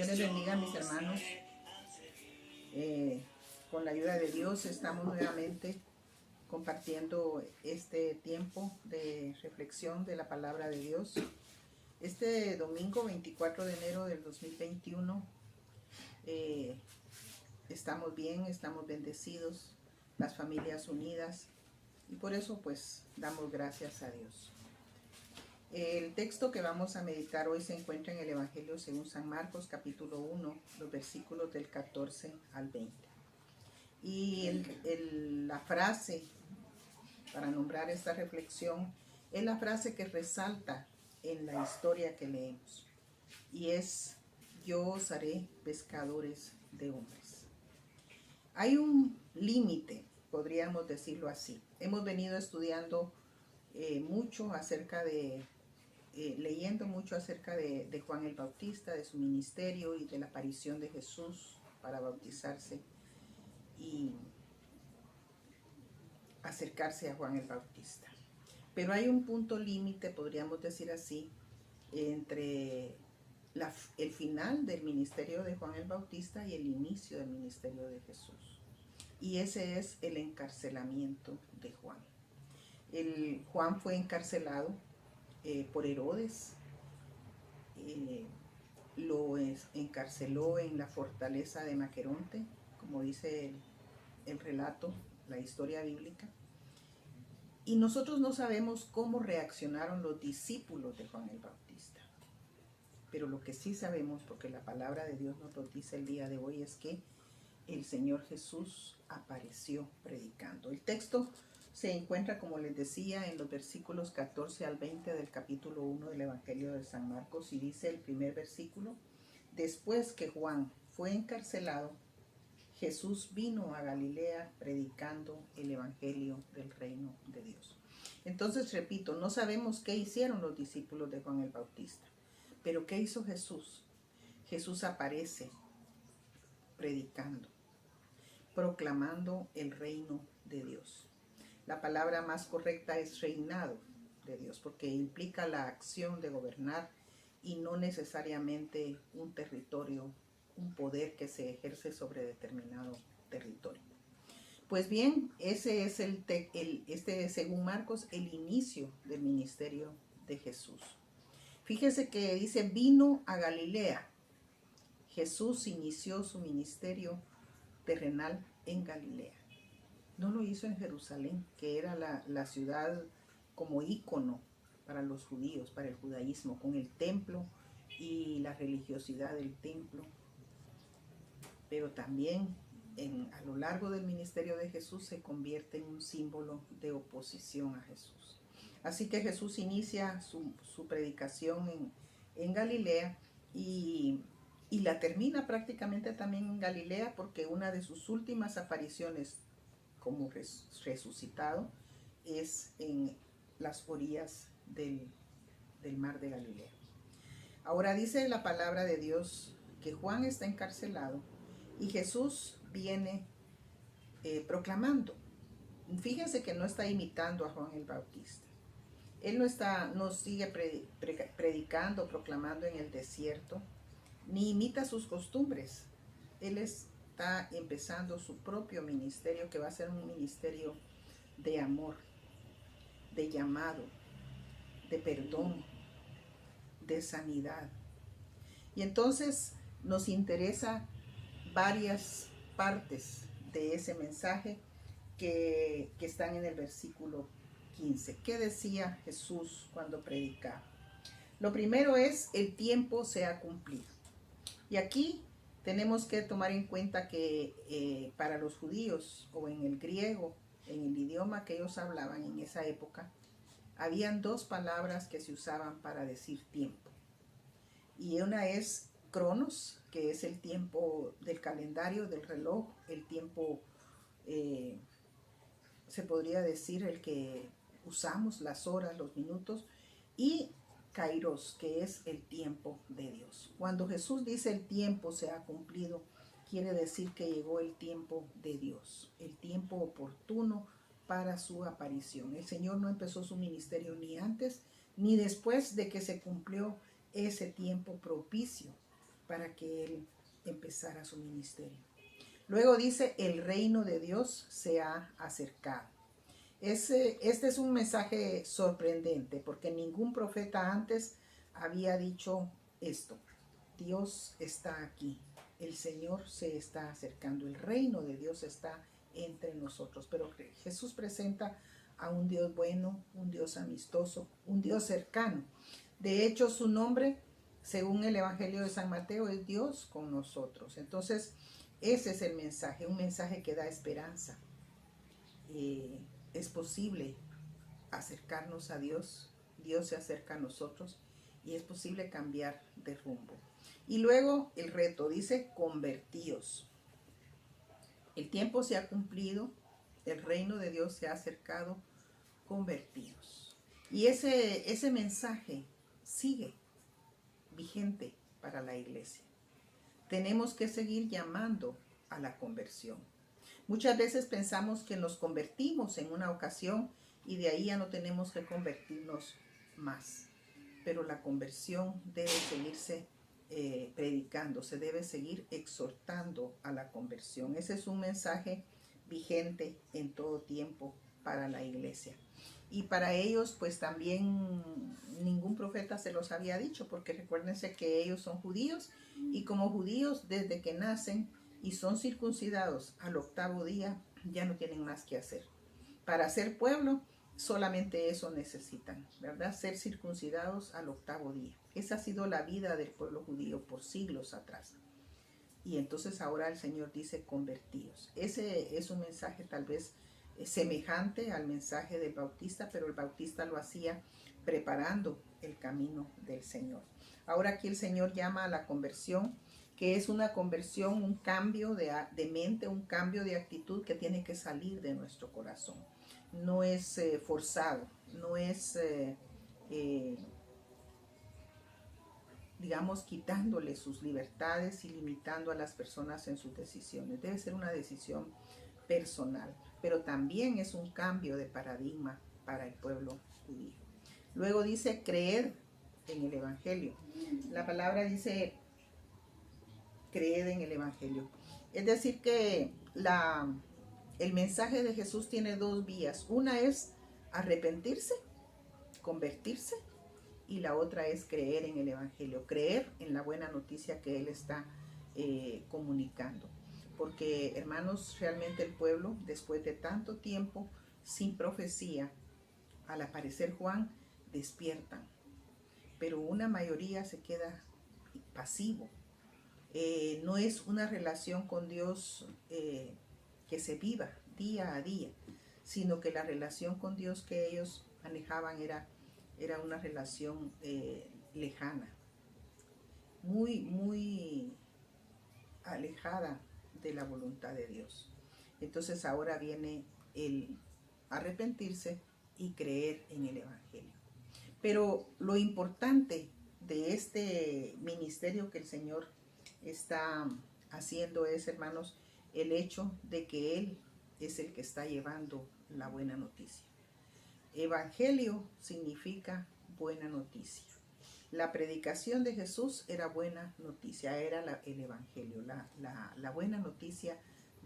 Dios les bendiga, mis hermanos. Con la ayuda de Dios estamos nuevamente compartiendo este tiempo de reflexión de la palabra de Dios. Este domingo 24 de enero del 2021 estamos bien, estamos bendecidos, las familias unidas, y por eso pues damos gracias a Dios. El texto que vamos a meditar hoy se encuentra en el Evangelio según San Marcos, capítulo 1, los versículos del 14 al 20. Y la frase para nombrar esta reflexión es la frase que resalta en la historia que leemos, y es: yo os haré pescadores de hombres. Hay un límite, podríamos decirlo así. Hemos venido estudiando mucho acerca de leyendo mucho acerca de Juan el Bautista, de su ministerio y de la aparición de Jesús para bautizarse y acercarse a Juan el Bautista. Pero hay un punto límite, podríamos decir así, entre el final del ministerio de Juan el Bautista y el inicio del ministerio de Jesús. Y ese es el encarcelamiento de Juan. Juan fue encarcelado por Herodes. Lo encarceló en la fortaleza de Maqueronte, como dice el relato, la historia bíblica. Y nosotros no sabemos cómo reaccionaron los discípulos de Juan el Bautista. Pero lo que sí sabemos, porque la palabra de Dios nos lo dice el día de hoy, es que el Señor Jesús apareció predicando. El texto se encuentra, como les decía, en los versículos 14 al 20 del capítulo 1 del Evangelio de San Marcos, y dice el primer versículo: después que Juan fue encarcelado, Jesús vino a Galilea predicando el Evangelio del reino de Dios. Entonces, repito, no sabemos qué hicieron los discípulos de Juan el Bautista, pero ¿qué hizo Jesús? Jesús aparece predicando, proclamando el reino de Dios. La palabra más correcta es reinado de Dios, porque implica la acción de gobernar y no necesariamente un territorio, un poder que se ejerce sobre determinado territorio. Pues bien, ese es según Marcos, el inicio del ministerio de Jesús. Fíjese que dice: vino a Galilea. Jesús inició su ministerio terrenal en Galilea. No lo hizo en Jerusalén, que era la ciudad como ícono para los judíos, para el judaísmo, con el templo y la religiosidad del templo. Pero también a lo largo del ministerio de Jesús se convierte en un símbolo de oposición a Jesús. Así que Jesús inicia su predicación en Galilea y la termina prácticamente también en Galilea, porque una de sus últimas apariciones como resucitado es en las orillas del mar de Galilea. Ahora dice la palabra de Dios que Juan está encarcelado y Jesús viene proclamando. Fíjense que no está imitando a Juan el Bautista. Él no sigue predicando, proclamando en el desierto, ni imita sus costumbres. Él está empezando su propio ministerio, que va a ser un ministerio de amor, de llamado, de perdón, de sanidad. Y entonces nos interesa varias partes de ese mensaje que están en el versículo 15. ¿Qué decía Jesús cuando predicaba? Lo primero es: el tiempo se ha cumplido. Y aquí tenemos que tomar en cuenta que para los judíos, o en el griego, en el idioma que ellos hablaban en esa época, habían dos palabras que se usaban para decir tiempo. Y una es cronos, que es el tiempo del calendario, del reloj, el tiempo, se podría decir, el que usamos, las horas, los minutos, y kairos, que es el tiempo de Dios. Cuando Jesús dice el tiempo se ha cumplido, quiere decir que llegó el tiempo de Dios, el tiempo oportuno para su aparición. El Señor no empezó su ministerio ni antes ni después de que se cumplió ese tiempo propicio para que él empezara su ministerio. Luego dice, el reino de Dios se ha acercado. Este es un mensaje sorprendente porque ningún profeta antes había dicho esto. Dios está aquí, el Señor se está acercando, el reino de Dios está entre nosotros. Pero Jesús presenta a un Dios bueno, un Dios amistoso, un Dios cercano. De hecho, su nombre, según el Evangelio de San Mateo, es Dios con nosotros. Entonces, ese es el mensaje, un mensaje que da esperanza. Es posible acercarnos a Dios, Dios se acerca a nosotros y es posible cambiar de rumbo. Y luego el reto dice, convertíos. El tiempo se ha cumplido, el reino de Dios se ha acercado, convertíos. Y ese mensaje sigue vigente para la iglesia. Tenemos que seguir llamando a la conversión. Muchas veces pensamos que nos convertimos en una ocasión y de ahí ya no tenemos que convertirnos más. Pero la conversión debe seguirse predicando, se debe seguir exhortando a la conversión. Ese es un mensaje vigente en todo tiempo para la iglesia. Y para ellos, pues también ningún profeta se los había dicho, porque recuérdense que ellos son judíos y como judíos desde que nacen y son circuncidados al 8º día, ya no tienen más que hacer. Para ser pueblo, solamente eso necesitan, ¿verdad? Ser circuncidados al 8º día. Esa ha sido la vida del pueblo judío por siglos atrás. Y entonces ahora el Señor dice, convertíos. Ese es un mensaje tal vez semejante al mensaje del Bautista, pero el Bautista lo hacía preparando el camino del Señor. Ahora aquí el Señor llama a la conversión, que es una conversión, un cambio de mente, un cambio de actitud que tiene que salir de nuestro corazón. No es forzado, no es, digamos, quitándole sus libertades y limitando a las personas en sus decisiones. Debe ser una decisión personal, pero también es un cambio de paradigma para el pueblo judío. Luego dice creer en el Evangelio. La palabra dice creed en el Evangelio. Es decir que el mensaje de Jesús tiene dos vías. Una es arrepentirse, convertirse, y la otra es creer en el Evangelio, creer en la buena noticia que Él está comunicando. Porque, hermanos, realmente el pueblo, después de tanto tiempo sin profecía, al aparecer Juan, despiertan. Pero una mayoría se queda pasivo. No es una relación con Dios que se viva día a día, sino que la relación con Dios que ellos manejaban era una relación lejana, muy alejada de la voluntad de Dios. Entonces ahora viene el arrepentirse y creer en el Evangelio. Pero lo importante de este ministerio que el Señor está haciendo es, hermanos, el hecho de que Él es el que está llevando la buena noticia. Evangelio significa buena noticia. La predicación de Jesús era buena noticia, era el Evangelio, la buena noticia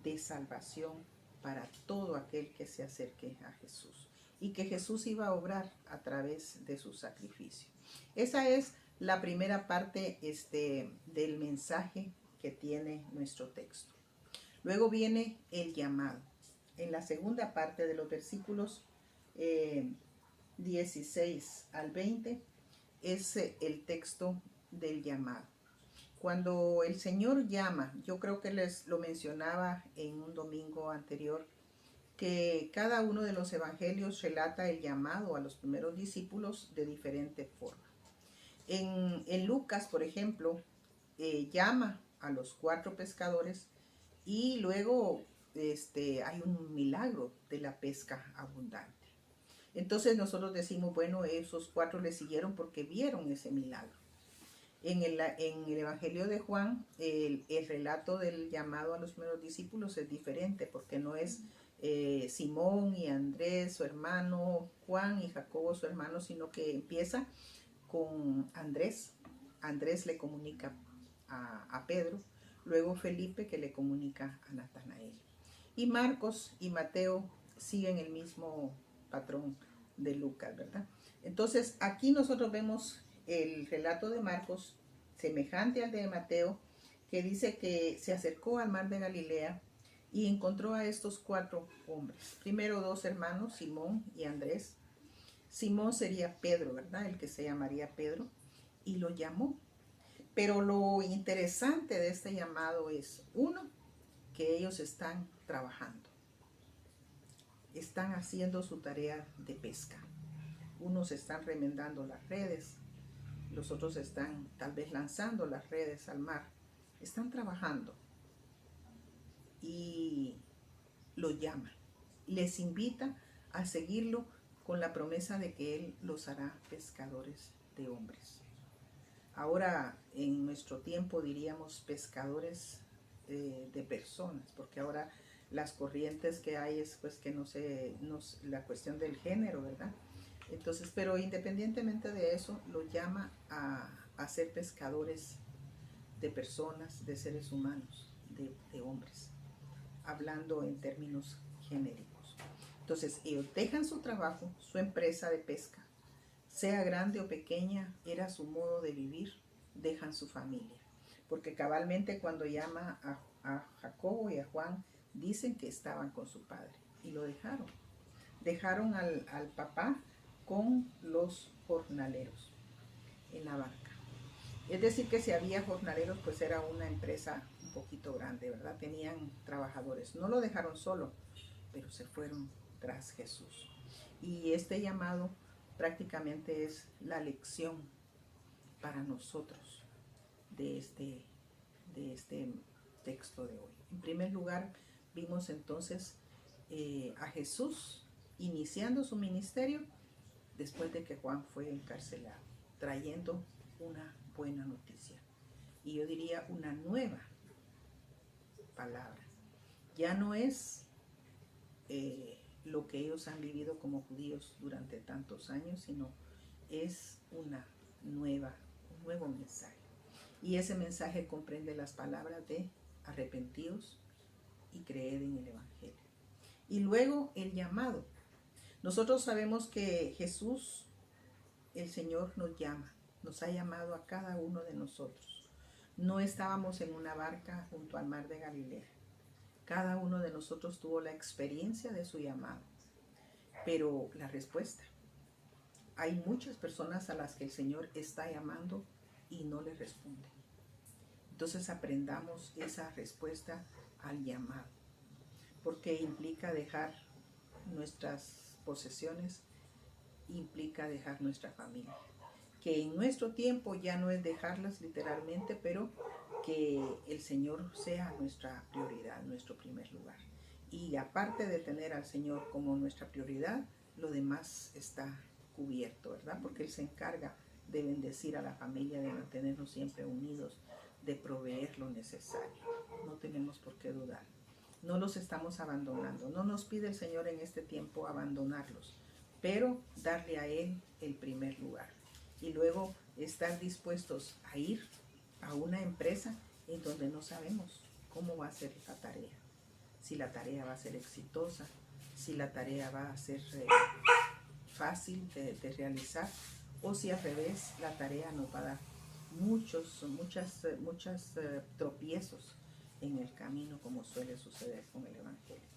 de salvación para todo aquel que se acerque a Jesús y que Jesús iba a obrar a través de su sacrificio. Esa es la primera parte del mensaje que tiene nuestro texto. Luego viene el llamado. En la segunda parte de los versículos 16 al 20 es el texto del llamado. Cuando el Señor llama, yo creo que les lo mencionaba en un domingo anterior, que cada uno de los evangelios relata el llamado a los primeros discípulos de diferente forma. En Lucas, por ejemplo, llama a los 4 pescadores y luego hay un milagro de la pesca abundante. Entonces nosotros decimos, bueno, esos 4 le siguieron porque vieron ese milagro. En el Evangelio de Juan, el relato del llamado a los primeros discípulos es diferente porque no es Simón y Andrés, su hermano, Juan y Jacobo, su hermano, sino que empieza con Andrés. Andrés le comunica a Pedro, luego Felipe que le comunica a Natanael. Y Marcos y Mateo siguen el mismo patrón de Lucas, ¿verdad? Entonces aquí nosotros vemos el relato de Marcos semejante al de Mateo, que dice que se acercó al mar de Galilea y encontró a estos 4 hombres. Primero 2 hermanos, Simón y Andrés. Simón sería Pedro, ¿verdad? El que se llamaría Pedro, y lo llamó. Pero lo interesante de este llamado es, uno, que ellos están trabajando. Están haciendo su tarea de pesca. Unos están remendando las redes, los otros están tal vez lanzando las redes al mar. Están trabajando y lo llama. Les invita a seguirlo con la promesa de que Él los hará pescadores de hombres. Ahora, en nuestro tiempo diríamos pescadores de personas, porque ahora las corrientes que hay es pues que no sé, la cuestión del género, ¿verdad? Entonces, pero independientemente de eso, lo llama a ser pescadores de personas, de seres humanos, de hombres, hablando en términos genéricos. Entonces, ellos dejan su trabajo, su empresa de pesca, sea grande o pequeña, era su modo de vivir, dejan su familia. Porque cabalmente cuando llama a Jacobo y a Juan, dicen que estaban con su padre y lo dejaron. Dejaron al papá con los jornaleros en la barca. Es decir, que si había jornaleros, pues era una empresa un poquito grande, ¿verdad? Tenían trabajadores. No lo dejaron solo, pero se fueron tras Jesús. Y este llamado prácticamente es la lección para nosotros de este texto de hoy. En primer lugar, vimos entonces a Jesús iniciando su ministerio después de que Juan fue encarcelado, trayendo una buena noticia. Y yo diría una nueva palabra. Ya no es lo que ellos han vivido como judíos durante tantos años, sino es un nuevo mensaje. Y ese mensaje comprende las palabras de arrepentidos y creed en el Evangelio. Y luego el llamado. Nosotros sabemos que Jesús, el Señor, nos llama, nos ha llamado a cada uno de nosotros. No estábamos en una barca junto al mar de Galilea. Cada uno de nosotros tuvo la experiencia de su llamado. Pero la respuesta, hay muchas personas a las que el Señor está llamando y no les responde. Entonces aprendamos esa respuesta al llamado, porque implica dejar nuestras posesiones, implica dejar nuestra familia, que en nuestro tiempo ya no es dejarlas literalmente, pero que el Señor sea nuestra prioridad, nuestro primer lugar. Y aparte de tener al Señor como nuestra prioridad, lo demás está cubierto, ¿verdad? Porque Él se encarga de bendecir a la familia, de mantenernos siempre unidos, de proveer lo necesario. No tenemos por qué dudar. No los estamos abandonando. No nos pide el Señor en este tiempo abandonarlos, pero darle a Él el primer lugar. Y luego estar dispuestos a ir a una empresa en donde no sabemos cómo va a ser la tarea. Si la tarea va a ser exitosa, si la tarea va a ser fácil de realizar, o si al revés la tarea nos va a dar muchos tropiezos en el camino, como suele suceder con el Evangelio.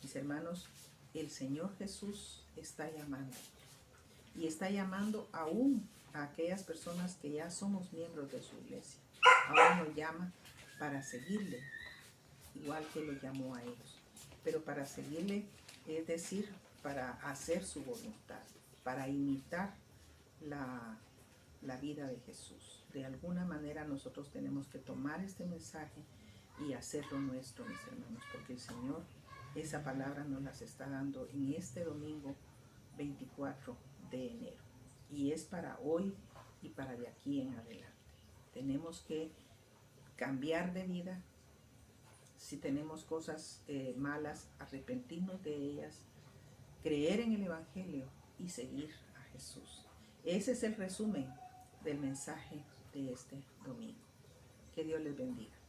Mis hermanos, el Señor Jesús está llamando, y está llamando aún a aquellas personas que ya somos miembros de su iglesia. Ahora nos llama para seguirle, igual que lo llamó a ellos. Pero para seguirle, es decir, para hacer su voluntad, para imitar la vida de Jesús. De alguna manera nosotros tenemos que tomar este mensaje y hacerlo nuestro, mis hermanos, porque el Señor esa palabra nos las está dando en este domingo 24 de enero. Y es para hoy y para de aquí en adelante. Tenemos que cambiar de vida. Si tenemos cosas malas, arrepentirnos de ellas, creer en el Evangelio y seguir a Jesús. Ese es el resumen del mensaje de este domingo. Que Dios les bendiga.